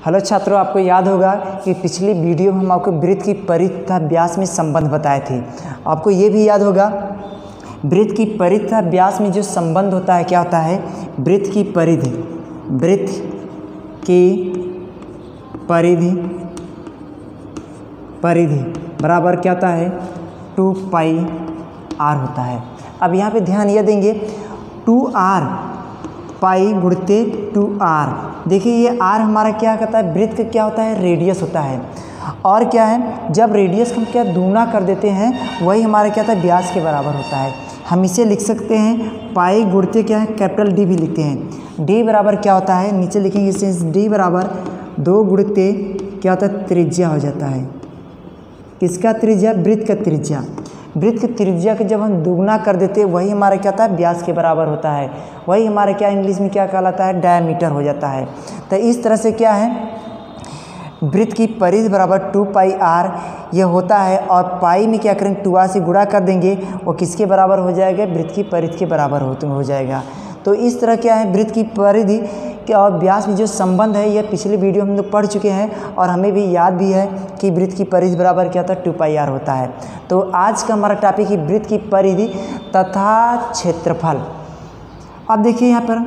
Hello छात्रों, आपको याद होगा कि पिछली वीडियो में हम आपको वृत्त की परिधि तथा व्यास में संबंध बताए थे। आपको ये भी याद होगा वृत्त की परिधि तथा व्यास में जो संबंध होता है क्या होता है, वृत्त की परिधि बराबर क्या होता है 2πr होता है। अब यहाँ पे ध्यान यह देंगे 2r पाई गुणते 2r। देखिए ये r हमारा क्या कहता है, वृत्त का क्या होता है, रेडियस होता है। और क्या है, जब रेडियस हम क्या दूना कर देते हैं वही हमारा क्या होता है, व्यास के बराबर होता है। हम इसे लिख सकते हैं पाई गुणते क्या है, कैपिटल D भी लिखते हैं। D बराबर क्या होता है, नीचे लिखेंगे इसे D बराबर 2 गुणते क्या होता है, त्रिज्या हो जाता है। किसका त्रिज्या, वृत्त का त्रिज्या। वृत्त की त्रिज्या के जब हम दुगना कर देते हैं वही हमारा क्या होता है, व्यास के बराबर होता है। वही हमारा क्या इंग्लिश में क्या कहलाता है, डायमीटर हो जाता है। तो इस तरह से क्या है, वृत्त की परिधि बराबर 2πr यह होता है। और पाई में क्या करेंगे, 2r से गुणा कर देंगे, वो किसके बराबर हो जाएगा, वृत्त की परिधि के बराबर हो जाएगा। तो इस तरह क्या है, वृत्त की परिधि के और व्यास में जो संबंध है यह पिछली वीडियो हम लोग पढ़ चुके हैं और हमें भी याद भी है कि वृत्त की परिधि बराबर क्या होता है, 2πr होता है। तो आज का हमारा टॉपिक है वृत्त की परिधि तथा क्षेत्रफल। अब देखिए यहाँ पर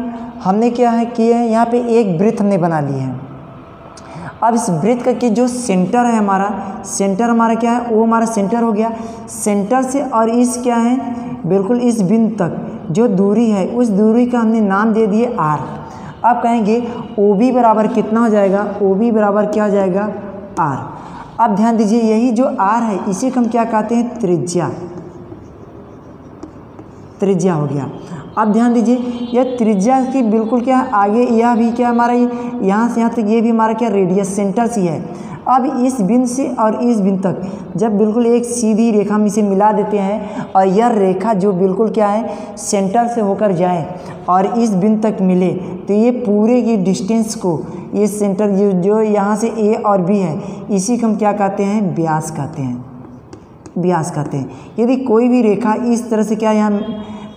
हमने क्या है किया है, यहाँ पे एक वृत्त हमने बना ली है। अब इस वृत्त का कि जो सेंटर है हमारा, सेंटर हमारा क्या है, वो हमारा सेंटर हो गया। सेंटर से और इस क्या है, बिल्कुल इस बिंदु तक जो दूरी है उस दूरी का हमने नाम दे दिए r। अब कहेंगे OB बराबर कितना हो जाएगा, OB बराबर क्या हो जाएगा, r। अब ध्यान दीजिए यही जो r है इसी को हम क्या कहते हैं, त्रिज्या हो गया। अब ध्यान दीजिए यह त्रिज्या की बिल्कुल क्या है, आगे यह भी क्या हमारा यहाँ से यहाँ तक ये भी हमारा क्या रेडियस सेंटर से है। अब इस बिंदु से और इस बिंदु तक जब बिल्कुल एक सीधी रेखा हम इसे मिला देते हैं और यह रेखा जो बिल्कुल क्या है सेंटर से होकर जाए और इस बिंदु तक मिले, तो ये पूरे की डिस्टेंस को ये सेंटर जो यहाँ से A और B है इसी को हम क्या कहते हैं, व्यास कहते हैं। यदि कोई भी रेखा इस तरह से क्या यहाँ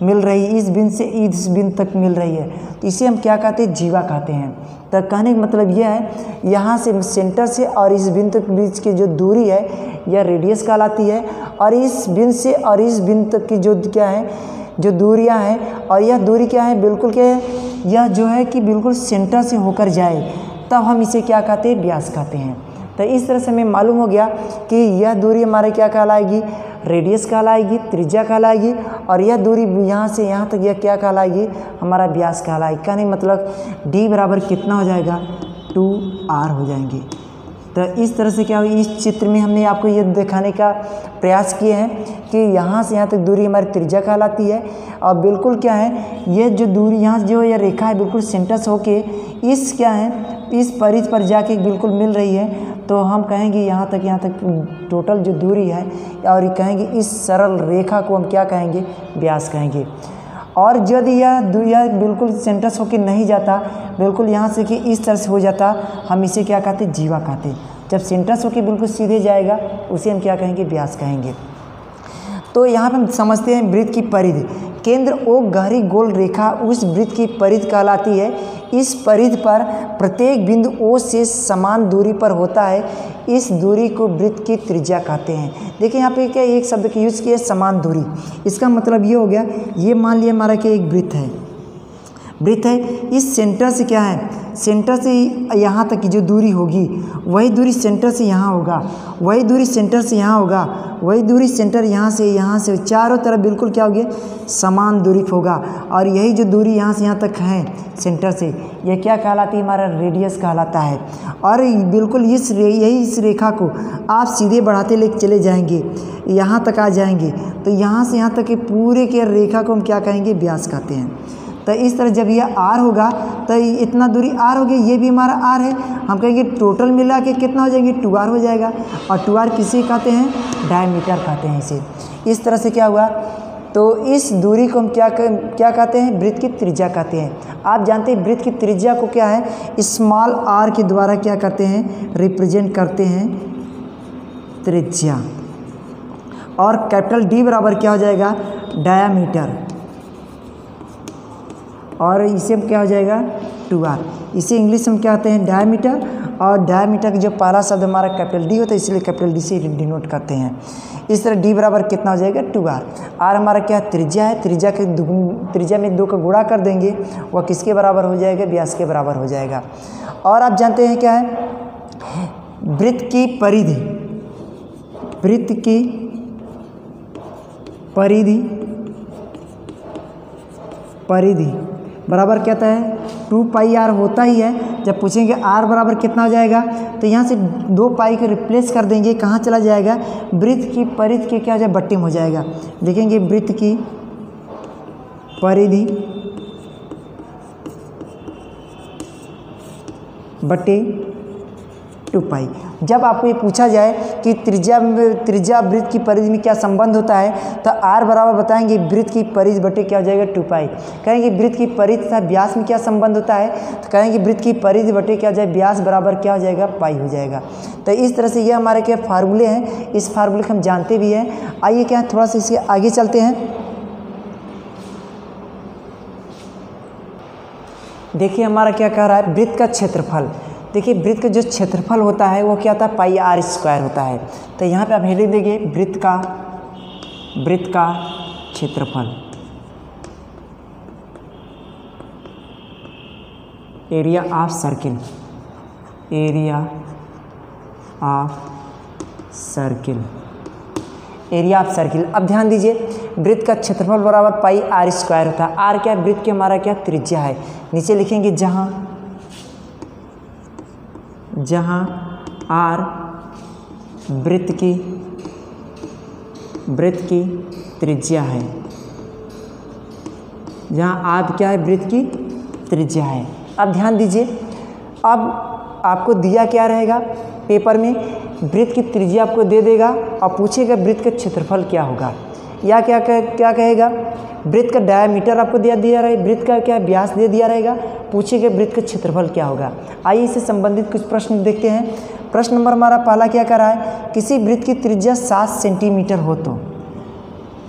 मिल रही है, इस बिंदु से इस बिंदु तक मिल रही है, तो इसे हम क्या कहते हैं, जीवा कहते हैं। तो कहने का मतलब यह है यहाँ से सेंटर से और इस बिंदु के बीच की जो दूरी है यह रेडियस कहलाती है। और इस बिंदु से और इस बिंदु तक की जो क्या है, जो दूरियाँ हैं, और यह दूरी क्या है, बिल्कुल क्या है, यह जो है कि बिल्कुल सेंटर से होकर जाए, तब हम इसे क्या कहते हैं, व्यास कहते हैं। तो इस तरह से हमें मालूम हो गया कि यह दूरी हमारे क्या कहलाएगी, रेडियस कहलाएगी, त्रिज्या कहलाएगी। और यह दूरी यहाँ से यहाँ तक यह क्या कहलाएगी, हमारा व्यास कहलाएगी। कहने मतलब D बराबर कितना हो जाएगा, 2r हो जाएंगे। तो इस तरह से क्या हो, इस चित्र में हमने आपको ये दिखाने का प्रयास किए हैं कि यहाँ से यहाँ तक दूरी हमारी त्रिज्या कहलाती है। और बिल्कुल क्या है, ये जो दूरी यहाँ जो यह रेखा है बिल्कुल सेंटर से होके इस क्या है, इस परिधि पर जाके बिल्कुल मिल रही है, तो हम कहेंगे यहाँ तक टोटल जो दूरी है, और कहेंगे इस सरल रेखा को हम क्या कहेंगे, व्यास कहेंगे। और यदि यह बिल्कुल सेंटर से होकर नहीं जाता, बिल्कुल यहाँ से कि इस तरह से हो जाता, हम इसे क्या कहते, जीवा कहते। जब सेंटर से होकर बिल्कुल सीधे जाएगा उसे हम क्या कहेंगे, व्यास कहेंगे। तो यहाँ पर हम समझते हैं वृत्त की परिधि। केंद्र O गहरी गोल रेखा उस वृत्त की परिधि कहलाती है। इस परिधि पर प्रत्येक बिंदु O से समान दूरी पर होता है। इस दूरी को वृत्त की त्रिज्या कहते हैं। देखिए यहाँ पे क्या एक शब्द की यूज़ किया है, समान दूरी। इसका मतलब ये हो गया, ये मान लिया हमारा क्या एक वृत्त है, इस सेंटर से क्या है, सेंटर से यहाँ तक की जो दूरी होगी वही दूरी सेंटर से यहाँ होगा, वही दूरी सेंटर से यहाँ होगा, वही दूरी सेंटर यहाँ से चारों तरफ बिल्कुल क्या होगी, समान दूरी होगा। और यही जो दूरी यहाँ से यहाँ तक है सेंटर से, यह क्या कहलाती है, हमारा रेडियस कहलाता है। और बिल्कुल इस रेखा को आप सीधे बढ़ाते लेके चले जाएंगे, यहाँ तक आ जाएंगे, तो यहाँ से यहाँ तक के पूरे के रेखा को हम क्या कहेंगे, व्यास कहते हैं। तो इस तरह जब यह r होगा तो इतना दूरी r हो गई, ये भी हमारा r है, हम कहेंगे टोटल मिला के कितना हो जाएंगे, 2r हो जाएगा। और 2r किसे कहते हैं, डायमीटर कहते हैं इसे। इस तरह से क्या हुआ, तो इस दूरी को हम क्या कहते हैं, वृत्त की त्रिज्या कहते हैं। आप जानते हैं वृत्त की त्रिज्या को क्या है, स्मॉल r के द्वारा क्या करते हैं, रिप्रेजेंट करते हैं, त्रिज्या। और कैपिटल D बराबर क्या हो जाएगा, डायामीटर। और इसे क्या हो जाएगा, 2r। इसे इंग्लिश में क्या कहते हैं, डायमीटर। और डायमीटर का जो पहला शब्द हमारा कैपिटल डी होता है, इसलिए कैपिटल डी से डिनोट करते हैं। इस तरह डी बराबर कितना हो जाएगा 2r। आर हमारा क्या त्रिज्या है, त्रिज्या में 2 का गुणा कर देंगे, वह किसके बराबर हो जाएगा, व्यास के बराबर हो जाएगा। और आप जानते हैं क्या है, वृत्त की परिधि, वृत्त की परिधि बराबर क्या होता है 2πr होता ही है। जब पूछेंगे r बराबर कितना हो जाएगा, तो यहाँ से 2π को रिप्लेस कर देंगे, कहाँ चला जाएगा, वृत्त की परिधि के क्या हो जाए बट्टे में हो जाएगा। लिखेंगे वृत्त की परिधि बट्टे 2π। जब आपको ये पूछा जाए कि त्रिज्या वृत्त की परिधि में क्या संबंध होता है, तो r बराबर बताएंगे वृत्त की परिधि बटे क्या हो जाएगा 2π। कहेंगे वृत्त की परिधि तथा व्यास में क्या संबंध होता है, तो कहेंगे वृत्त की परिधि बटे क्या हो जाए व्यास बराबर क्या हो जाएगा पाई हो जाएगा। तो इस तरह से ये हमारे क्या फार्मूले हैं, इस फार्मूले को हम जानते भी हैं। आइए क्या थोड़ा सा इसके आगे चलते हैं। देखिए हमारा क्या कह रहा है, वृत्त का क्षेत्रफल। देखिए वृत्त का जो क्षेत्रफल होता है वो क्या होता है πr² होता है। तो यहाँ पे आप हेडिंग देंगे वृत्त का क्षेत्रफल, area of circle, area of circle. अब ध्यान दीजिए वृत्त का क्षेत्रफल बराबर πr² होता है। r क्या है, वृत्त की हमारा क्या त्रिज्या है। नीचे लिखेंगे जहाँ r वृत्त की त्रिज्या है, जहाँ r क्या है वृत्त की त्रिज्या है। अब ध्यान दीजिए, अब आपको दिया क्या रहेगा पेपर में, वृत्त की त्रिज्या आपको दे देगा और पूछेगा वृत्त का क्षेत्रफल क्या होगा, या क्या कहेगा वृत्त का डायमीटर आपको दिया रहे, वृत्त का क्या व्यास दे दिया रहेगा, पूछेगा वृत्त का क्षेत्रफल क्या होगा। आइए इससे संबंधित कुछ प्रश्न देखते हैं। प्रश्न नंबर हमारा पहला क्या कर रहा है, किसी वृत्त की त्रिज्या 7 सेंटीमीटर हो तो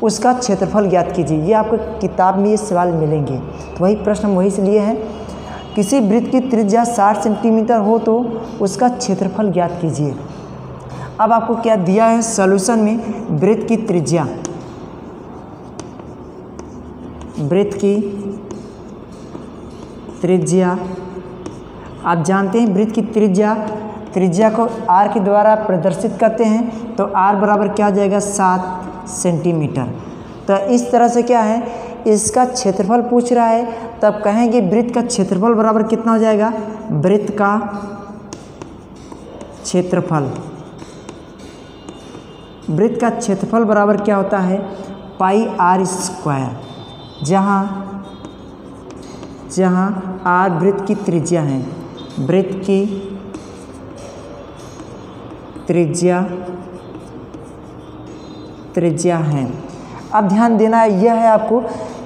उसका क्षेत्रफल ज्ञात कीजिए। ये आपको किताब में ये सवाल मिलेंगे, तो वही प्रश्न हम वही से लिए हैं। किसी वृत्त की त्रिज्या 60 सेंटीमीटर हो तो उसका क्षेत्रफल ज्ञात कीजिए। अब आपको क्या दिया है सॉल्यूशन में, वृत्त की त्रिज्या आप जानते हैं वृत्त की त्रिज्या को r के द्वारा प्रदर्शित करते हैं, तो r बराबर क्या हो जाएगा 7 सेंटीमीटर। तो इस तरह से क्या है, इसका क्षेत्रफल पूछ रहा है, तब कहेंगे वृत्त का क्षेत्रफल बराबर कितना हो जाएगा, वृत्त का क्षेत्रफल बराबर क्या होता है πr², जहाँ r वृत्त की त्रिज्या है, वृत्त की त्रिज्या है। अब ध्यान देना यह है आपको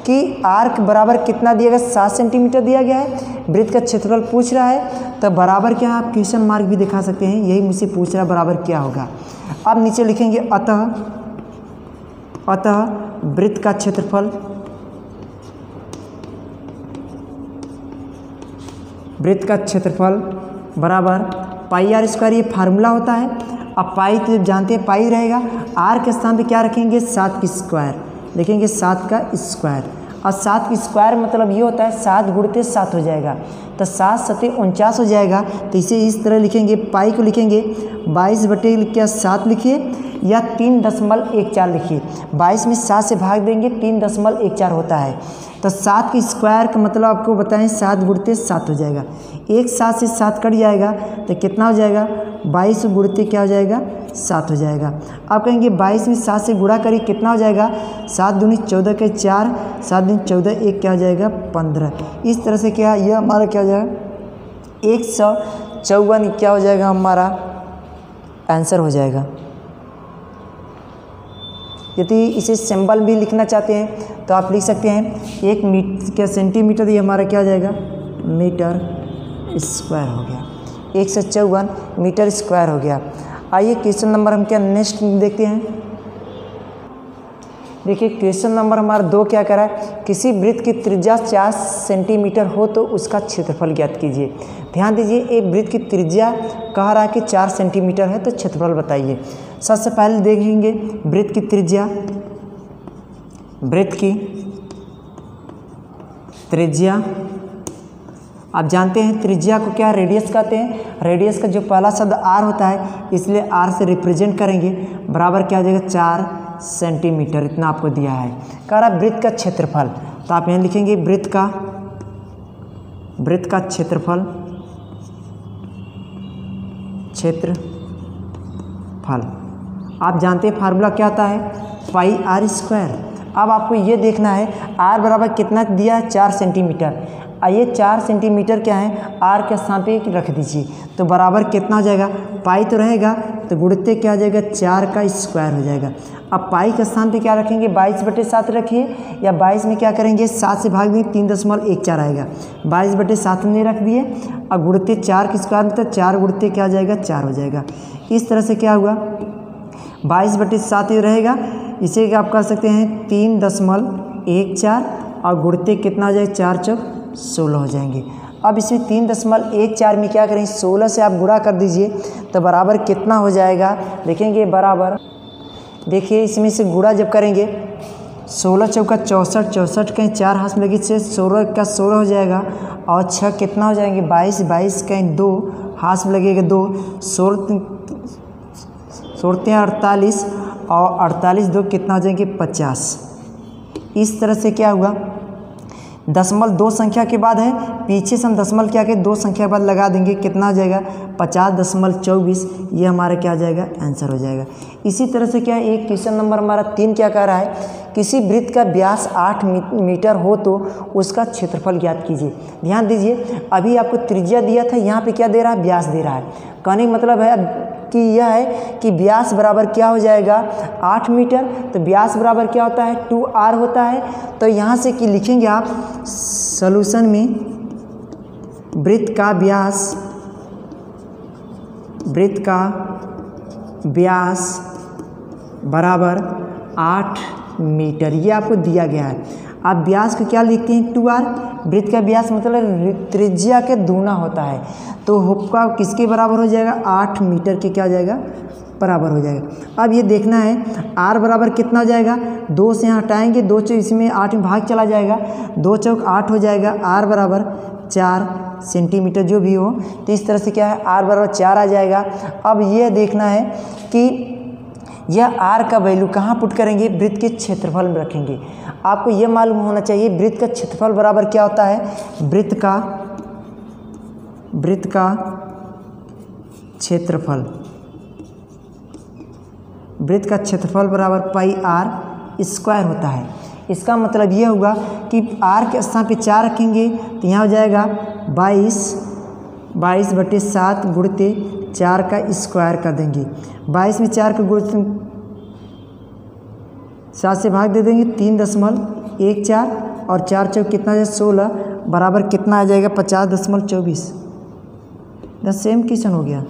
कि r बराबर कितना दिया गया, 7 सेंटीमीटर दिया गया है, वृत्त का क्षेत्रफल पूछ रहा है, तो बराबर क्या है, आप क्वेश्चन मार्क भी दिखा सकते हैं, यही मुझसे पूछ रहा है बराबर क्या होगा। अब नीचे लिखेंगे अतः वृत्त का क्षेत्रफल बराबर πr², ये फार्मूला होता है। अब पाई तो जानते हैं पाई रहेगा, r के स्थान पे क्या रखेंगे 7 की स्क्वायर, लिखेंगे 7 का स्क्वायर। और 7 की स्क्वायर मतलब ये होता है 7 गुणते 7 हो जाएगा, तो 7 7 49 हो जाएगा। तो इसे इस तरह लिखेंगे, पाई को लिखेंगे 22/7 लिखिए या 3.14 लिखिए। 22 में 7 से भाग देंगे 3.14 होता है, तो 7 की स्क्वायर का मतलब आपको बताएं 7 गुणते 7 हो जाएगा। एक 7 से 7 कट जाएगा तो कितना हो जाएगा, 22 गुणते क्या हो जाएगा 7 हो जाएगा। आप कहेंगे 22 में 7 से गुणा करिए कितना हो जाएगा, 7 दूनी 14 के 4, 7 दूनी 14, 1 क्या हो जाएगा 15। इस तरह से क्या यह हमारा क्या हो जाएगा 154 क्या हो जाएगा हमारा आंसर हो जाएगा। यदि इसे सिंबल भी लिखना चाहते हैं तो आप लिख सकते हैं 1 मीटर क्या सेंटीमीटर, ये हमारा क्या हो जाएगा मीटर स्क्वायर हो गया, 154 मीटर स्क्वायर हो गया। आइए क्वेश्चन नंबर हम क्या नेक्स्ट देखते हैं। देखिए क्वेश्चन नंबर हमारा 2 क्या करा है, किसी वृत्त की त्रिज्या 4 सेंटीमीटर हो तो उसका क्षेत्रफल ज्ञात कीजिए। ध्यान दीजिए, एक वृत्त की त्रिज्या कह रहा है कि 4 सेंटीमीटर है, तो क्षेत्रफल बताइए। सबसे पहले देखेंगे वृत्त की त्रिज्या। वृत्त की त्रिज्या, आप जानते हैं त्रिज्या को क्या रेडियस कहते हैं। रेडियस का जो पहला शब्द आर होता है, इसलिए आर से रिप्रेजेंट करेंगे, बराबर क्या आ जाएगा 4 सेंटीमीटर, इतना आपको दिया है। कह रहा वृत्त का क्षेत्रफल, तो आप यहाँ लिखेंगे वृत्त का क्षेत्रफल आप जानते हैं फार्मूला क्या आता है, पाई आर स्क्वायर। अब आपको ये देखना है आर बराबर कितना दिया है 4 सेंटीमीटर। ये 4 सेंटीमीटर क्या है, आर के स्थान पे रख दीजिए, तो बराबर कितना हो जाएगा, पाई तो रहेगा तो गुणित क्या आ जाएगा 4 का स्क्वायर हो जाएगा। अब पाई के स्थान पे क्या रखेंगे 22/7 रखिए, या 22 में क्या करेंगे 7 से भाग देंगे 3.14 आएगा, 22/7 में रख दिए। अब गुणित 4 के स्क्वायर में, तो 4 गुणित क्या आ जाएगा 4 हो जाएगा। इस तरह से क्या हुआ 22/7 ही रहेगा, इसे आप कर सकते हैं 3.14 और गुणित कितना आ जाएगा 4 चौक 16 हो जाएंगे। अब इसमें 3.14 में क्या करें 16 से आप गुणा कर दीजिए, तो बराबर कितना हो जाएगा, देखेंगे बराबर, देखिए इसमें से गुणा जब करेंगे 16 चौका 64, 64 कहीं 4 हाथ में लगी से 16 का 16 हो जाएगा, और 6 कितना हो जाएंगे 22, 22 कहीं 2 हाथ में लगेगा 2, 16 48 और 48 2 कितना हो जाएंगे 50। इस तरह से क्या हुआ, दशमलव 2 संख्या के बाद है, पीछे से हम दशमलव क्या के 2 संख्या के बाद लगा देंगे, कितना हो जाएगा 50.24, ये हमारा क्या आ जाएगा आंसर हो जाएगा। इसी तरह से क्या है, एक क्वेश्चन नंबर हमारा 3 क्या कह रहा है, किसी वृत्त का व्यास 8 मीटर हो तो उसका क्षेत्रफल ज्ञात कीजिए। ध्यान दीजिए, अभी आपको त्रिज्या दिया था, यहाँ पे क्या दे रहा है व्यास दे रहा है। कहने का मतलब है कि यह है कि व्यास बराबर क्या हो जाएगा 8 मीटर, तो व्यास बराबर क्या होता है 2r होता है। तो यहाँ से कि लिखेंगे आप सॉल्यूशन में वृत्त का व्यास बराबर 8 मीटर, ये आपको दिया गया है। आप व्यास को क्या लिखते हैं 2r, वृत्त का व्यास मतलब त्रिज्या के दूना होता है, तो हुक्का किसके बराबर हो जाएगा 8 मीटर के क्या हो जाएगा बराबर हो जाएगा। अब ये देखना है r बराबर कितना हो जाएगा, 2 से यहाँ हटाएंगे, 2 चौक इसमें 8 में भाग चला जाएगा, 2 चौक 8 हो जाएगा, r बराबर 4 सेंटीमीटर जो भी हो, तो इस तरह से क्या है r बराबर 4 आ जाएगा। अब ये देखना है कि यह r का वैल्यू कहाँ पुट करेंगे, वृत्त के क्षेत्रफल में रखेंगे। आपको यह मालूम होना चाहिए वृत्त का क्षेत्रफल बराबर क्या होता है, वृत्त का क्षेत्रफल बराबर पाई आर स्क्वायर होता है। इसका मतलब यह होगा कि r के स्थान पे 4 रखेंगे, तो यहाँ हो जाएगा 22/7 गुणित 4 का स्क्वायर कर देंगे, 22 में 4 का गुणित 7 से भाग दे देंगे 3.14 और 4 चौक कितना है 16, बराबर कितना आ जाएगा 50.24। सेम क्वेश्चन हो गया,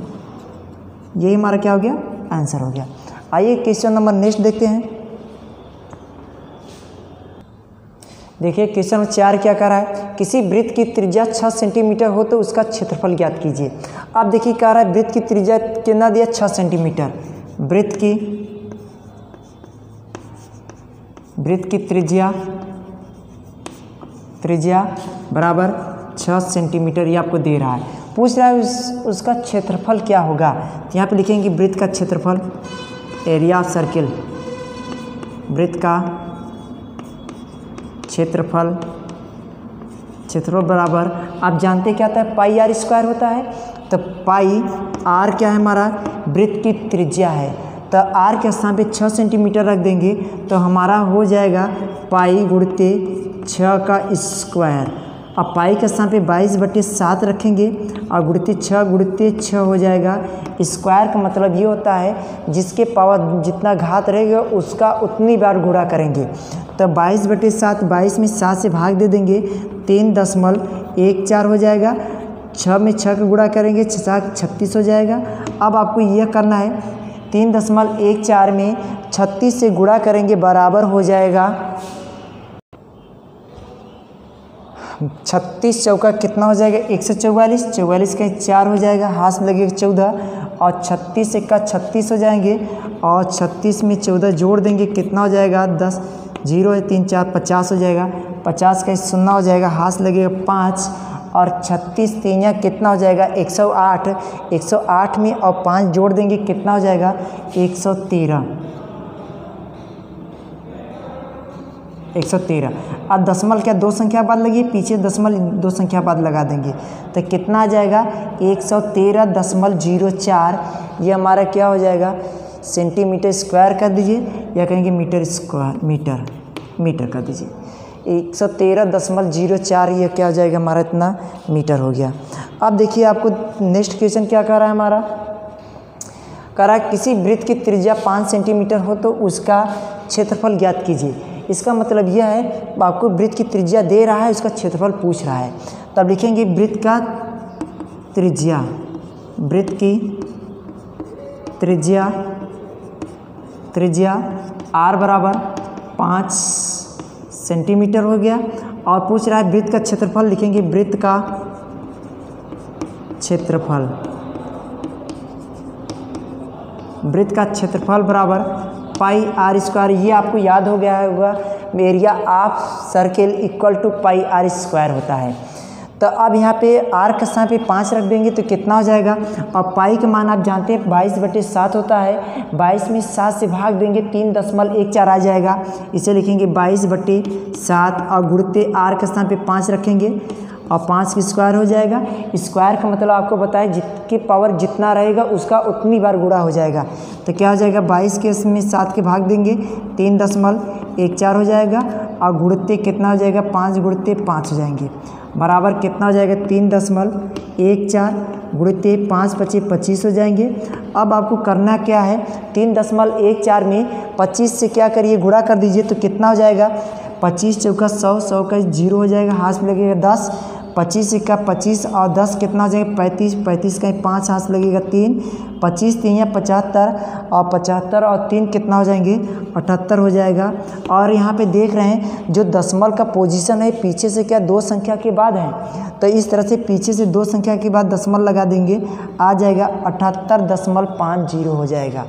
यही हमारा क्या हो गया आंसर हो गया। आइए क्वेश्चन नंबर नेक्स्ट देखते हैं। देखिए क्वेश्चन नंबर 4 क्या कह रहा है, किसी वृत्त की त्रिज्या 6 सेंटीमीटर हो तो उसका क्षेत्रफल ज्ञात कीजिए। अब देखिए कह रहा है वृत्त की त्रिज्या कितना दिया 6 सेंटीमीटर, वृत्त की त्रिज्या बराबर 6 सेंटीमीटर, ये आपको दे रहा है। पूछ रहा है उसका क्षेत्रफल क्या होगा, तो यहाँ पे लिखेंगे वृत्त का क्षेत्रफल, एरिया ऑफ सर्किल, वृत्त का क्षेत्रफल बराबर, आप जानते क्या होता है पाई आर स्क्वायर होता है, तो पाई आर क्या है हमारा वृत्त की त्रिज्या है, तो आर के स्थान पे 6 सेंटीमीटर रख देंगे, तो हमारा हो जाएगा पाई गुणित 6 का स्क्वायर। अब पाई के स्थान पे 22/7 रखेंगे और गुणित 6 हो जाएगा। स्क्वायर का मतलब ये होता है जिसके पावर जितना घात रहेगा उसका उतनी बार गुणा करेंगे, तो 22/7, 22 में 7 से भाग दे देंगे, 3.14 हो जाएगा, 6 में 6 का गुणा करेंगे 6 36 हो जाएगा। अब आपको यह करना है 3.14 में 36 से गुणा करेंगे, बराबर हो जाएगा 36 चौका कितना हो जाएगा 144, 44 का 4 हो जाएगा, हाथ में लगेगा 14 और 36 का 36 हो जाएंगे और 36 में 14 जोड़ देंगे, कितना हो जाएगा 10, 0 है 3 4 50 हो जाएगा, 50 का 0 हो जाएगा, हाथ लगेगा 5 और 36 3 कितना हो जाएगा 108, 108 में और 5 जोड़ देंगे, कितना हो जाएगा 113, 113। अब दशमलव क्या दो संख्या बाद लगी, पीछे दशमलव दो संख्या बाद लगा देंगे तो कितना आ जाएगा 113.04। ये हमारा क्या हो जाएगा सेंटीमीटर स्क्वायर कर दीजिए या कहेंगे मीटर स्क्वायर, मीटर कर दीजिए। 113.04 ये क्या हो जाएगा हमारा इतना मीटर हो गया। अब देखिए आपको नेक्स्ट क्वेश्चन क्या कर रहा है हमारा, कह रहा है किसी वृत्त की त्रिज्या 5 सेंटीमीटर हो तो उसका क्षेत्रफल ज्ञात कीजिए। इसका मतलब यह है आपको वृत्त की त्रिज्या दे रहा है, उसका क्षेत्रफल पूछ रहा है। तब लिखेंगे वृत्त का त्रिज्या, वृत्त की त्रिज्या r बराबर 5 सेंटीमीटर हो गया और पूछ रहा है वृत्त का क्षेत्रफल, लिखेंगे वृत्त का क्षेत्रफल बराबर पाई आर स्क्वायर। ये आपको याद हो गया होगा area of circle equal to pi r square होता है। तो अब यहाँ पे आर के स्थान पे 5 रख देंगे तो कितना हो जाएगा, और पाई का मान आप जानते हैं 22/7 होता है, 22 में 7 से भाग देंगे 3.14 आ जाएगा, इसे लिखेंगे 22/7 और गुणते आर के स्थान पे 5 रखेंगे और 5 की स्क्वायर हो जाएगा। स्क्वायर का मतलब आपको बताया जिसकी पावर जितना रहेगा उसका उतनी बार गुणा हो जाएगा। तो क्या हो जाएगा 22 के इसमें 7 के भाग देंगे 3.14 हो जाएगा और गुणते कितना हो जाएगा 5 गुणते 5 हो जाएंगे, बराबर कितना हो जाएगा 3.14 गुणते 5 × 25 हो जाएंगे। अब आपको करना क्या है 3.14 में 25 से क्या करिए गुणा कर दीजिए तो कितना हो जाएगा 25 चौका 100, 100 का 0 हो जाएगा, हाथ में लगेगा 10, 25 का 25 और 10 कितना हो जाएगा 35, 35 का 5 हाथ लगेगा 3, 25 3 या 75 और 75 और 3 कितना हो जाएंगे 78 हो जाएगा। और यहाँ पे देख रहे हैं जो दशमलव का पोजीशन है पीछे से क्या 2 संख्या के बाद है, तो इस तरह से पीछे से 2 संख्या के बाद दशमलव लगा देंगे, आ जाएगा 78.50 हो जाएगा।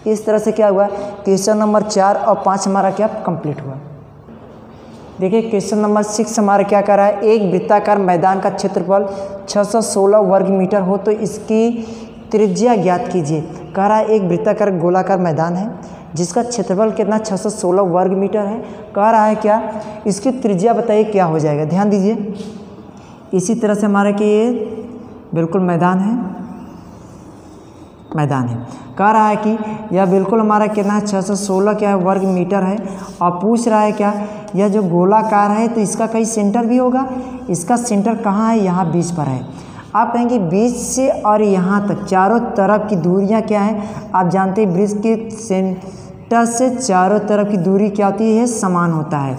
इस तरह से क्या हुआ क्वेश्चन नंबर 4 और 5 हमारा क्या कंप्लीट हुआ। देखिए क्वेश्चन नंबर 6 हमारा क्या कर रहा है, एक वृत्ताकार मैदान का क्षेत्रफल 616 वर्ग मीटर हो तो इसकी त्रिज्या ज्ञात कीजिए। कह रहा है एक वृत्ताकार गोलाकार मैदान है जिसका क्षेत्रफल कितना 616 वर्ग मीटर है। कह रहा है क्या इसकी त्रिज्या बताइए क्या हो जाएगा। ध्यान दीजिए इसी तरह से हमारा कि ये बिल्कुल मैदान है, कह रहा है कि यह बिल्कुल हमारा कितना है 616 क्या है वर्ग मीटर है और पूछ रहा है क्या यह जो गोलाकार है तो इसका कहीं सेंटर भी होगा, इसका सेंटर कहाँ है यहाँ बीच पर है। आप कहेंगे बीच से और यहाँ तक चारों तरफ की दूरियाँ क्या हैं, आप जानते हैं वृत्त के सेंटर से चारों तरफ की दूरी क्या होती है समान होता है।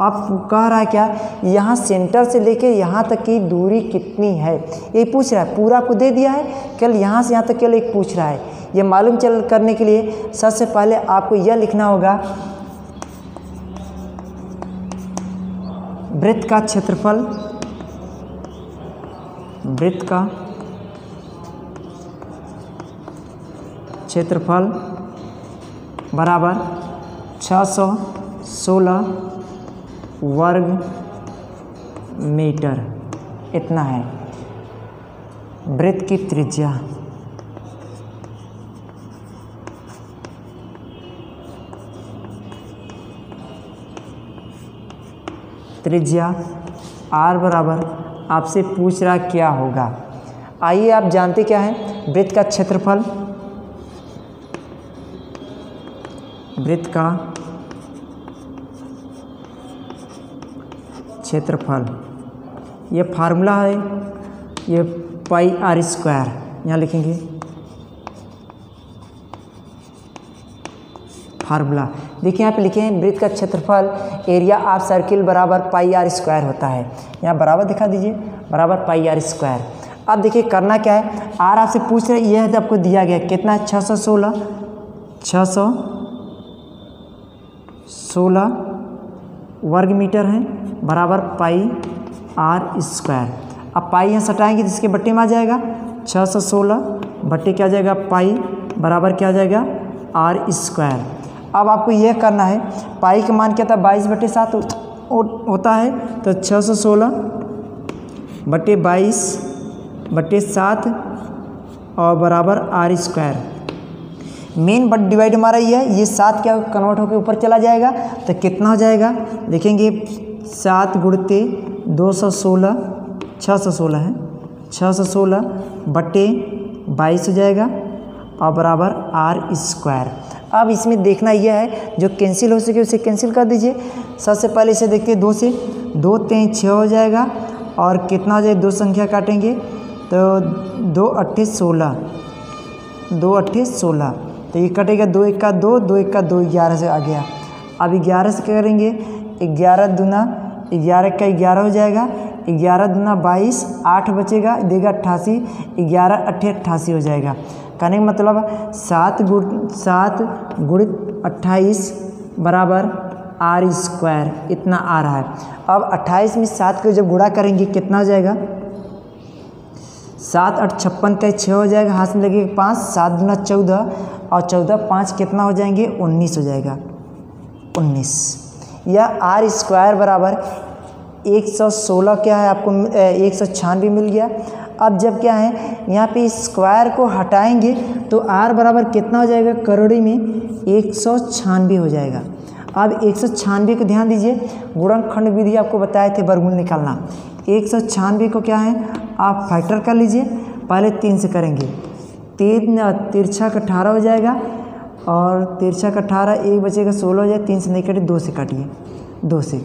आप कह रहा है क्या यहाँ सेंटर से लेके यहाँ तक की दूरी कितनी है ये पूछ रहा है, पूरा आपको दे दिया है, केवल यहाँ से यहाँ तक केवल एक पूछ रहा है। ये मालूम करने के लिए सबसे पहले आपको यह लिखना होगा वृत्त का क्षेत्रफल, वृत्त का क्षेत्रफल बराबर 616 वर्ग मीटर इतना है। वृत्त की त्रिज्या r बराबर आपसे पूछ रहा क्या होगा। आइए आप जानते क्या है वृत्त का क्षेत्रफल, वृत्त का क्षेत्रफल ये फार्मूला है, ये पाई आर स्क्वायर यहाँ लिखेंगे फार्मूला। देखिए यहाँ पे लिखे हैं वृत्त का क्षेत्रफल एरिया ऑफ सर्किल बराबर पाई आर स्क्वायर होता है। यहाँ बराबर दिखा दीजिए बराबर पाई आर स्क्वायर। अब देखिए करना क्या है, आर आपसे पूछ रहे ये है तो आपको दिया गया कितना है 616 616 वर्ग मीटर है बराबर पाई आर स्क्वायर। अब पाई यहाँ सटाएंगे तो इसके बट्टे में आ जाएगा 616 बट्टे क्या आ जाएगा पाई बराबर क्या आ जाएगा आर स्क्वायर। अब आपको यह करना है, पाई का मान क्या था 22/7 होता है, तो 616 बट्टे 22/7 और बराबर r square. Main but divide हमारा ये 7 क्या कन्वर्ट होकर ऊपर चला जाएगा तो कितना हो जाएगा देखेंगे 7 गुणते 216 616 है 616 बट्टे 22 हो जाएगा और बराबर आर स्क्वायर। अब इसमें देखना यह है जो कैंसिल हो सके उसे कैंसिल कर दीजिए। सबसे पहले इसे देखते हैं 2 से 2 3 6 हो जाएगा और कितना हो जाएगा 2 संख्या काटेंगे तो 2 8 16 2 8 16 तो ये कटेगा 2 1 का 2 2 1 का 2 11 से आ गया। अब 11 से क्या करेंगे 11 दूना 11 का 11 हो जाएगा 11 दूना 22 8 बचेगा देगा 88 11 8 88 हो जाएगा। कहने का मतलब 7 गुणित 28 बराबर आर स्क्वायर इतना आ रहा है। अब 28 में 7 को जब गुणा करेंगे कितना हो जाएगा 7 8 56 का 6 हो जाएगा हाथ में लगेगा 5 7 दूना 14 और 14 5 कितना हो जाएंगे 19 हो जाएगा 19। या आर स्क्वायर बराबर 116 क्या है आपको 196 मिल गया। अब जब क्या है यहाँ पे स्क्वायर को हटाएंगे तो आर बराबर कितना हो जाएगा करोड़ी में 196 हो जाएगा। अब 196 को ध्यान दीजिए गुणनखंड विधि आपको बताए थे वर्गमूल निकालना। 196 को क्या है आप फैक्टर कर लीजिए, पहले 3 से करेंगे 3 तिरछा का 18 हो जाएगा और तिरछा का 18 1 बचेगा 16 हो जाएगा 3 से नहीं काटिए 2 से काटिए 2 से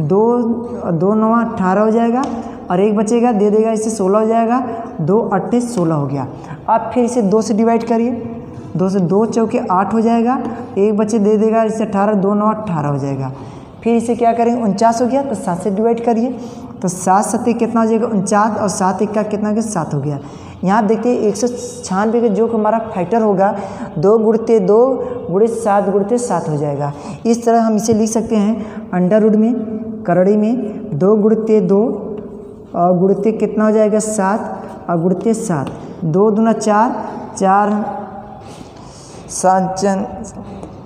2 9 18 हो जाएगा और 1 बचेगा दे देगा इससे 16 हो जाएगा 2 8 16 हो गया। अब फिर इसे 2 से डिवाइड करिए 2 से 2 चौके 8 हो जाएगा 1 बचे दे देगा इससे 18 2 9 18 हो जाएगा। फिर इसे क्या करेंगे 49 हो गया तो 7 से डिवाइड करिए तो 7 7 कितना हो जाएगा 49 और 7 1 का कितना हो गया 7 हो गया। यहाँ देखते हैं 196 का जो हमारा फैक्टर होगा 2 गुणित 2 गुणित 7 गुणित 7 हो जाएगा। इस तरह हम इसे लिख सकते हैं अंडर रूट में करड़ी में 2 गुणित 2 और गुणित कितना हो जाएगा 7 और गुणित 7 2 दूना 4 4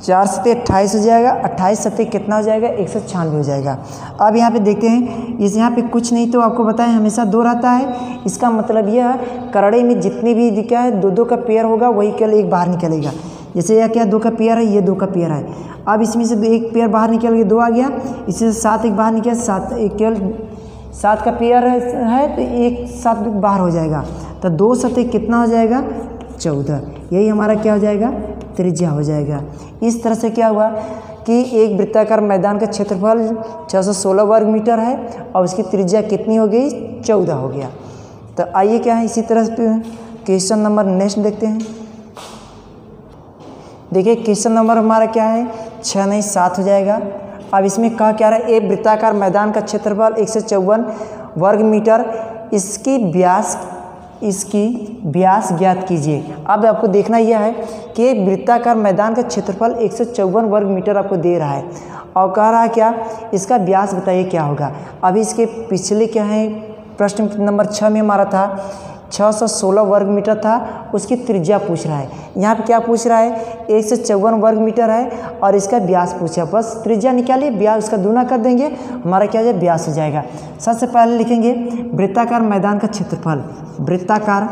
4 7 28 हो जाएगा 28 7 कितना हो जाएगा 196 हो जाएगा। अब यहाँ पे देखते हैं इस यहाँ पे कुछ नहीं तो आपको बताएं हमेशा 2 रहता है। इसका मतलब यह है करड़े में जितने भी क्या है 2 2 का पेयर होगा वही केवल एक बाहर निकलेगा। जैसे यह क्या 2 का पेयर है ये 2 का पेयर है। अब इसमें से एक पेयर बाहर निकल गया 2 आ गया इससे 7 एक बाहर निकल 7 एक केवल 7 का पेयर है तो एक 7 बाहर हो जाएगा तो 2 7 कितना हो जाएगा 14। यही हमारा क्या हो जाएगा त्रिज्या हो जाएगा। इस तरह से क्या हुआ कि एक वृत्ताकार मैदान का क्षेत्रफल 616 वर्ग मीटर है और उसकी त्रिज्या कितनी हो गई 14 हो गया। तो आइए क्या है इसी तरह क्वेश्चन नंबर नेक्स्ट देखते हैं। देखिए क्वेश्चन नंबर हमारा क्या है 6 नहीं 7 हो जाएगा। अब इसमें कहा क्या रहा है एक वृत्ताकार मैदान का क्षेत्रफल 154 वर्ग मीटर इसकी व्यास ज्ञात कीजिए। अब आपको देखना यह है कि एक वृत्ताकार मैदान का क्षेत्रफल 154 वर्ग मीटर आपको दे रहा है और कह रहा है क्या इसका व्यास बताइए क्या होगा। अभी इसके पिछले क्या है प्रश्न नंबर 6 में हमारा था 616 वर्ग मीटर था उसकी त्रिज्या पूछ रहा है। यहाँ पे क्या पूछ रहा है 154 वर्ग मीटर है और इसका व्यास पूछा बस त्रिज्या निकालिए व्यास उसका दूना कर देंगे हमारा क्या हो जाए व्यास हो जाएगा। सबसे पहले लिखेंगे वृत्ताकार मैदान का क्षेत्रफल वृत्ताकार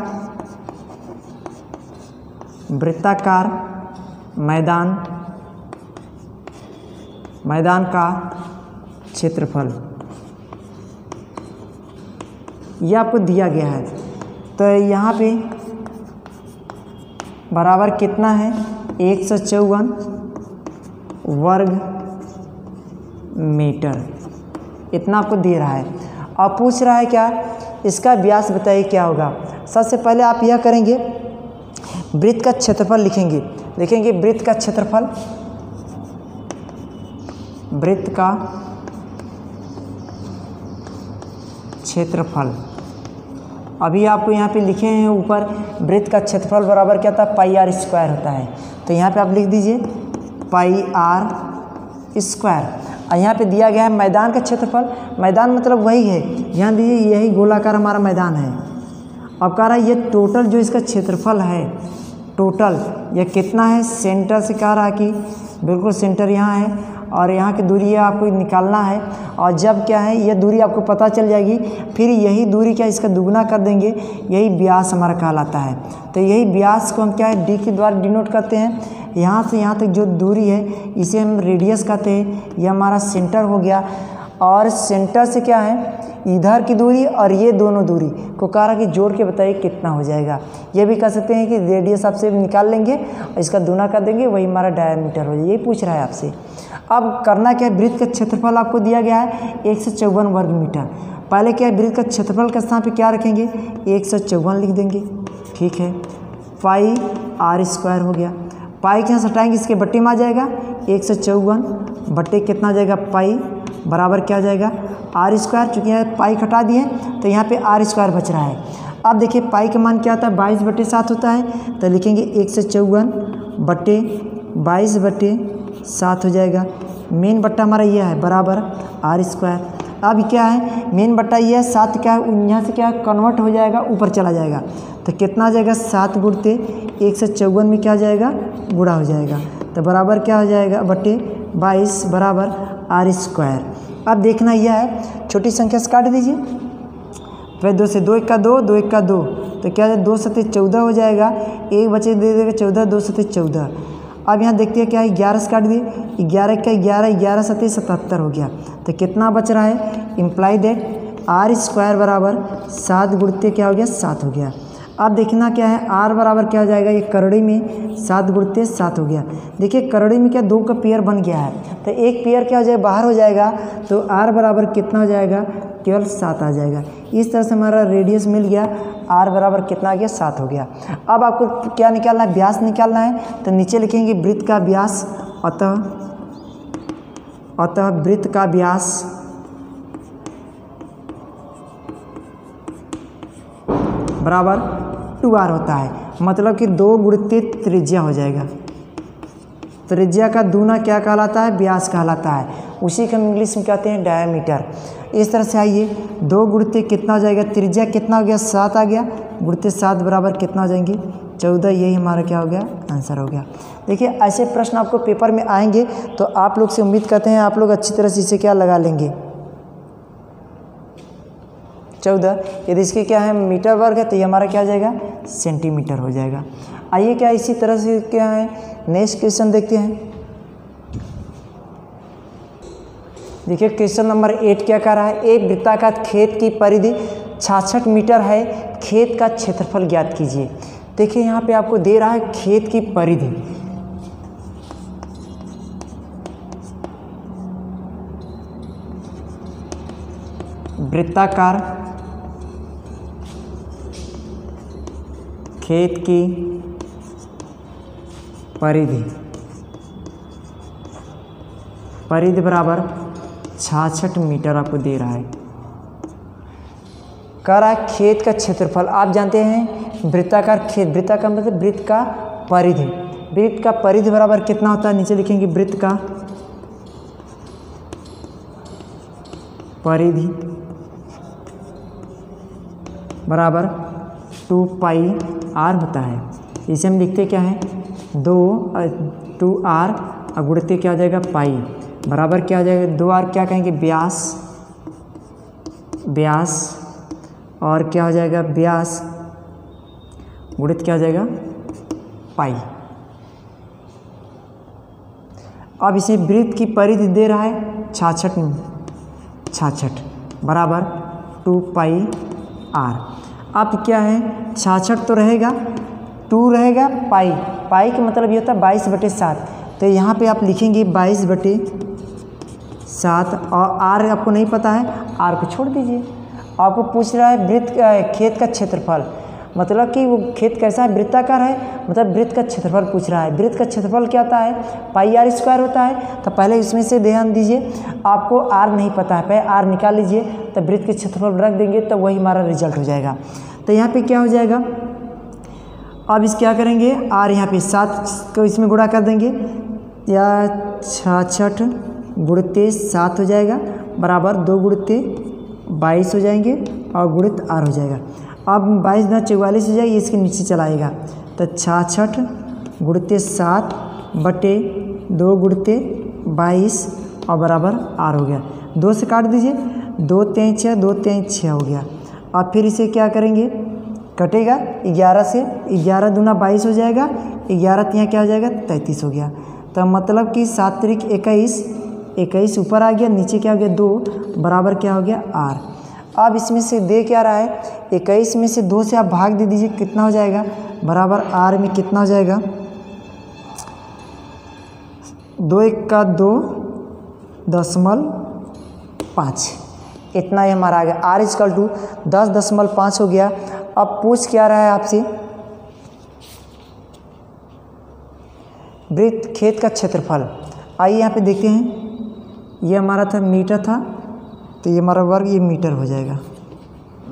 मैदान का क्षेत्रफल यह आपको दिया गया है तो यहाँ पे बराबर कितना है 154 वर्ग मीटर इतना आपको दे रहा है। अब पूछ रहा है क्या इसका व्यास बताइए क्या होगा। सबसे पहले आप यह करेंगे वृत्त का क्षेत्रफल लिखेंगे। देखेंगे वृत्त का क्षेत्रफल अभी आपको यहाँ पे लिखे हैं ऊपर वृत्त का क्षेत्रफल बराबर क्या होता है, पाई आर स्क्वायर होता है। तो यहाँ पे आप लिख दीजिए पाई आर स्क्वायर। और यहाँ पे दिया गया है मैदान का क्षेत्रफल, मैदान मतलब वही है, ध्यान दीजिए यही गोलाकार हमारा मैदान है। अब कह रहा है ये टोटल जो इसका क्षेत्रफल है, टोटल ये कितना है, सेंटर से कह रहा है कि बिल्कुल सेंटर यहाँ है और यहाँ की दूरी है आपको निकालना है। और जब क्या है ये दूरी आपको पता चल जाएगी, फिर यही दूरी क्या इसका दुगना कर देंगे, यही व्यास हमारा कहलाता है। तो यही व्यास को हम क्या है डी के द्वारा डिनोट करते हैं। यहाँ से यहाँ तक जो दूरी है इसे हम रेडियस कहते हैं। यह हमारा सेंटर हो गया और सेंटर से क्या है इधर की दूरी और ये दोनों दूरी को कह रहा कि जोड़ के बताइए कितना हो जाएगा। ये भी कह सकते हैं कि रेडियस आपसे निकाल लेंगे और इसका दूना कर देंगे, वही हमारा डायमीटर हो जाएगा। यही पूछ रहा है आपसे। अब करना क्या है, वृत्त का क्षेत्रफल आपको दिया गया है 154 वर्ग मीटर। पहले क्या है वृत्त का क्षेत्रफल का स्थान पे क्या रखेंगे, 154 लिख देंगे, ठीक है। पाई आर स्क्वायर हो गया, पाई के यहाँ सटाएंगे इसके बट्टे में आ जाएगा 154 बट्टे कितना आ जाएगा पाई बराबर क्या आ जाएगा आर स्क्वायर। चूँकि यहाँ पाई घटा दिए तो यहाँ पे आर स्क्वायर बच रहा है। अब देखिए पाई का मान क्या होता है 22/7 होता है, तो लिखेंगे 154 बट्टे 22/7 हो जाएगा। मेन बट्टा हमारा यह है बराबर आर स्क्वायर। अब क्या है मेन बट्टा ये है 7 क्या है यहाँ से क्या कन्वर्ट हो जाएगा ऊपर चला जाएगा, तो कितना आ जाएगा 7 गुणते 154 में क्या आ जाएगा गुणा हो जाएगा, तो बराबर क्या हो जाएगा बट्टे 22 बराबर आर स्क्वायर। अब देखना यह है छोटी संख्या से काट दीजिए, फिर 2 से 2 1 का 2 2 1 का 2, तो क्या है 2 7 14 हो जाएगा, एक बचे दे देगा 14 2 7 14। अब यहाँ देखते हैं क्या है 11 से काट दिए, 11 का 11 11 7 77 हो गया, तो कितना बच रहा है इम्प्लाई दैट आर स्क्वायर बराबर 7 गुणते क्या हो गया 7 हो गया। अब देखना क्या है आर बराबर क्या हो जाएगा, ये करड़ी में 7 गुणते 7 हो गया। देखिए करड़ी में क्या 2 का पेयर बन गया है, तो एक पेयर क्या हो जाएगा बाहर हो जाएगा, तो आर बराबर कितना हो जाएगा केवल 7 आ जाएगा। इस तरह से हमारा रेडियस मिल गया, आर बराबर कितना आ गया 7 हो गया। अब आपको क्या निकालना है व्यास निकालना है, तो नीचे लिखेंगे वृत्त का व्यास, अतः वृत्त का व्यास बराबर 2r होता है, मतलब कि 2 गुणित त्रिज्या हो जाएगा। त्रिज्या का दूना क्या कहलाता है व्यास कहलाता है, उसी को हम इंग्लिश में कहते हैं डायमीटर। इस तरह से आइए 2 गुणित कितना हो जाएगा, त्रिज्या कितना हो गया 7 आ गया, गुणित 7 बराबर कितना हो जाएंगे 14। यही हमारा क्या हो गया आंसर हो गया। देखिए ऐसे प्रश्न आपको पेपर में आएंगे, तो आप लोग से उम्मीद करते हैं आप लोग अच्छी तरह से इसे क्या लगा लेंगे 14। यदि इसके क्या है मीटर वर्ग है तो ये हमारा क्या हो जाएगा सेंटीमीटर हो जाएगा। आइए क्या इसी तरह से क्या है नेक्स्ट क्वेश्चन देखते हैं। देखिए क्वेश्चन नंबर 8 क्या कह रहा है, एक वृत्ताकार खेत की परिधि 66 मीटर है, खेत का क्षेत्रफल ज्ञात कीजिए। देखिए यहाँ पे आपको दे रहा है खेत की परिधि, वृत्ताकार खेत की परिधि, परिधि बराबर 66 मीटर आपको दे रहा है। कह रहा है खेत का क्षेत्रफल, आप जानते हैं वृत्ताकार खेत, वृत्ताकार मतलब वृत्त का परिधि, वृत्त का परिधि बराबर कितना होता है, नीचे लिखेंगे वृत्त का परिधि बराबर 2 पाई आर होता है। इसे हम लिखते क्या है 2r और गुणित क्या हो जाएगा पाई बराबर क्या हो जाएगा 2r क्या कहेंगे व्यास, व्यास और क्या हो जाएगा व्यास गुणित क्या हो जाएगा पाई। अब इसे वृत्त की परिधि दे रहा है 66 बराबर 2 पाई आर। अब क्या है 66 तो रहेगा, 2 रहेगा पाई, पाई का मतलब ये होता है 22/7, तो यहाँ पे आप लिखेंगे 22/7 और आर आपको नहीं पता है, आर को छोड़ दीजिए। आपको पूछ रहा है वृत्त खेत का क्षेत्रफल, मतलब कि वो खेत कैसा है वृत्ताकार है, मतलब वृत्त का क्षेत्रफल पूछ रहा है। वृत्त का क्षेत्रफल क्या होता है पाई आर स्क्वायर होता है, तो पहले इसमें से ध्यान दीजिए, आपको आर नहीं पता है, पहले आर निकाल लीजिए, तो वृत्त के क्षेत्रफल रख देंगे तो वही हमारा रिजल्ट हो जाएगा। तो यहाँ पे क्या हो जाएगा, अब इस क्या करेंगे, आर यहाँ पे 7 को इसमें गुणा कर देंगे, या 66 गुणित 7 हो जाएगा बराबर 2 गुणित 22 हो जाएंगे और गुणित आर हो जाएगा। अब 22 ना 44 हो जाएगी, इसके नीचे चलाएगा तो 66 गुणित 7 बटे 2 गुणित 22 और बराबर आर हो गया। 2 से काट दीजिए, 2 3 6, 2 3 6 हो गया। अब फिर इसे क्या करेंगे, कटेगा 11 से, 11 दूना 22 हो जाएगा, 11 यहाँ क्या हो जाएगा 33 हो गया। तो मतलब कि 7 त्रिक 21, 21 ऊपर आ गया, नीचे क्या हो गया 2 बराबर क्या हो गया आर। अब इसमें से दे क्या रहा है, 21 में से 2 से आप भाग दे दीजिए, कितना हो जाएगा बराबर आर में कितना हो जाएगा, 2 1 का 2.5, इतना ही हमारा आ गया। आर इजकल टू 10.5 हो गया। अब पूछ क्या रहा है आपसे, वृत्त खेत का क्षेत्रफल। आइए यहाँ पे देखते हैं, ये हमारा था मीटर था, तो ये हमारा वर्ग, ये मीटर हो जाएगा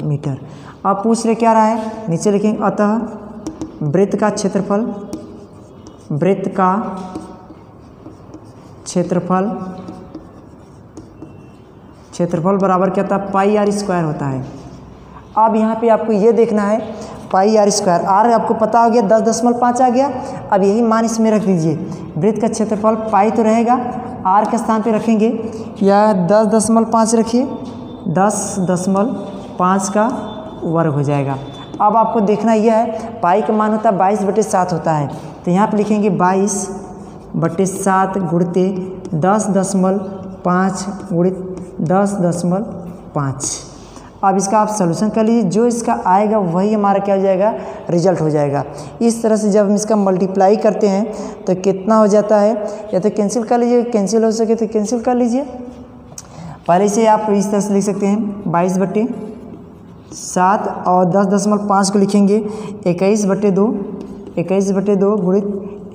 मीटर। अब पूछ रहे क्या रहा है, नीचे लिखेंगे अतः वृत्त का क्षेत्रफल, वृत्त का क्षेत्रफल, क्षेत्रफल बराबर क्या होता है पाई आर स्क्वायर होता है। अब यहाँ पे आपको ये देखना है पाई आर स्क्वायर, आर आपको पता हो गया 10.5 आ गया। अब यही मान इसमें रख दीजिए, वृत्त का क्षेत्रफल पाई तो रहेगा, आर के स्थान पे रखेंगे या 10.5 रखिए, 10.5 का वर्ग हो जाएगा। अब आपको देखना यह है पाई का मान होता है 22/7 होता है, तो यहाँ पे लिखेंगे 22/7 गुणित 10.5 गुणित 10.5। अब इसका आप सॉल्यूशन कर लीजिए, जो इसका आएगा वही हमारा क्या हो जाएगा रिजल्ट हो जाएगा। इस तरह से जब हम इसका मल्टीप्लाई करते हैं तो कितना हो जाता है, या तो कैंसिल कर लीजिए, कैंसिल हो सके तो कैंसिल कर लीजिए। पहले से आप इस तरह से लिख सकते हैं 22/7 और 10.5 को लिखेंगे 21/2, 21/2 गुणित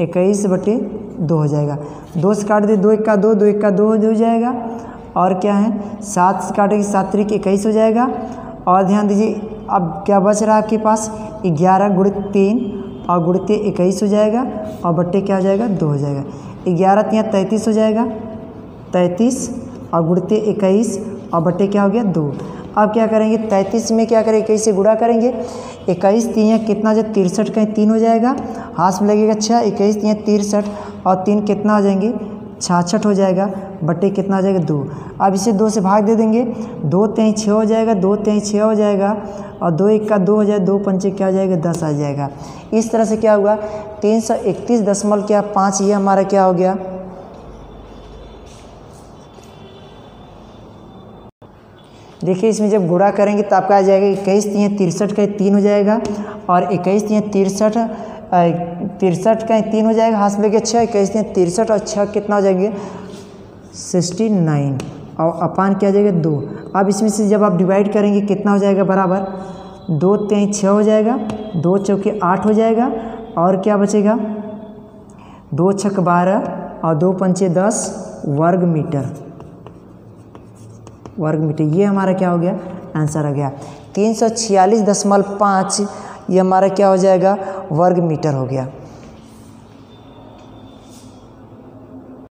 21/2 हो जाएगा। 2 से काट दे, 2 1 का 2, 2 1 का 2 हो जाएगा। और क्या है 7 से काटेंगे, 7 त्रिक 21 हो जाएगा। और ध्यान दीजिए अब क्या बच रहा है आपके पास, 11 गुणित 3 और गुणित 21 हो जाएगा और बट्टे क्या हो जाएगा 2 हो जाएगा। 11 यहाँ 33 हो जाएगा, 33 और गुणित 21 और बट्टे क्या हो गया 2। अब क्या करेंगे 33 में क्या करेंगे 21 से गुणा करेंगे, 21 3 कितना जो 63 का 3 हो जाएगा, हाथ में लगेगा 6, 21 3 63 और 3 कितना हो जाएंगे 66 हो जाएगा, बट्टे कितना हो जाएगा 2। अब इसे 2 से भाग दे देंगे, 2 3 6 हो जाएगा, 2 3 6 हो जाएगा और 2 1 का 2 हो जाएगा, 2 5 क्या हो जाएगा 10 आ जाएगा। इस तरह से क्या हुआ 331.5 ये हमारा क्या हो गया। देखिए इसमें जब गुणा करेंगे तो आपका आ जाएगा 21 3 63 का 3 हो जाएगा और 21 3 63 का 3 हो जाएगा, हाथ में लेके 6, 21 3 63 और 6 कितना हो जाएंगे 69 और अपान क्या हो जाएगा 2। अब इसमें से जब आप डिवाइड करेंगे कितना हो जाएगा बराबर 2 3 6 हो जाएगा, 2 चौके 8 हो जाएगा और क्या बचेगा 2 6 12 और 2 5 10 वर्ग मीटर। ये हमारा क्या हो गया आंसर आ गया 346.5 ये हमारा क्या हो जाएगा वर्ग मीटर हो गया।